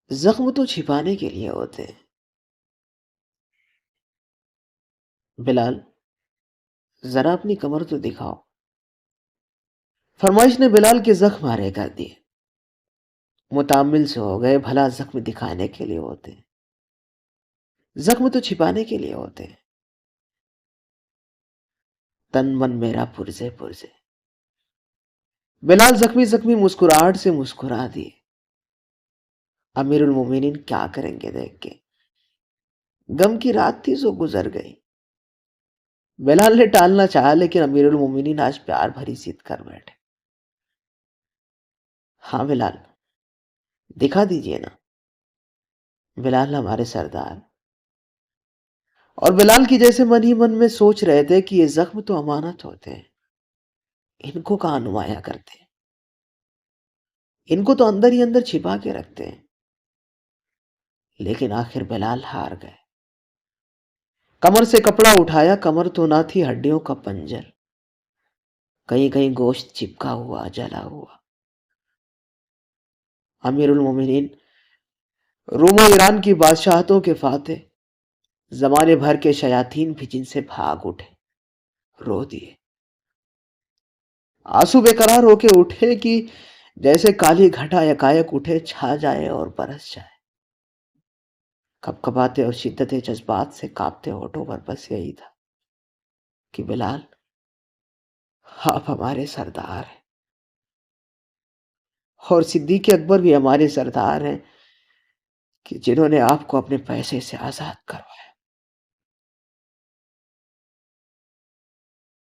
زخم تو چھپانے کے لیے ہوتے ہیں۔ بلال، ذرا اپنی کمر تو دکھاؤ۔ فرمائش نے بلال کے زخم ہارے کر دیے۔ متعمل سے ہو گئے، بھلا زخم دکھانے کے لیے ہوتے ہیں، زخم تو چھپانے کے لیے ہوتے ہیں۔ تن من میرا پرزے پرزے۔ بلال زخمی زخمی مسکراہٹ سے مسکرا دیے۔ امیر المومنین کیا کریں گے دیکھ کے؟ غم کی رات تھی سو گزر گئی۔ بلال نے ٹالنا چاہا لیکن امیر المومنین آج پیار بھری ضد کر بیٹھے۔ ہاں بلال، دکھا دیجئے نا۔ بلال ہمارے سردار۔ اور بلال کی جیسے من ہی من میں سوچ رہے تھے کہ یہ زخم تو امانت ہوتے ہیں، ان کو کہاں نمایاں کرتے ہیں، ان کو تو اندر ہی اندر چھپا کے رکھتے ہیں۔ لیکن آخر بلال ہار گئے۔ کمر سے کپڑا اٹھایا، کمر تو نہ تھی ہڈیوں کا پنجر، کہیں کہیں گوشت چپکا ہوا جلا ہوا۔ امیر المومنین، روم و ایران کی بادشاہتوں کے فاتح، زمانے بھر کے شیاطین بھی جن سے بھاگ اٹھے، رو دیے۔ آنسو بے قرار ہو کے اٹھے کہ جیسے کالی گھٹا یکایک اٹھے، چھا جائے اور برس جائے۔ کپ کپاتے اور شدت جذبات سے کانپتے ہونٹوں پر بس یہی تھا کہ بلال، آپ ہمارے سردار ہیں، اور صدیق اکبر بھی ہمارے سردار ہیں کہ جنہوں نے آپ کو اپنے پیسے سے آزاد کروایا۔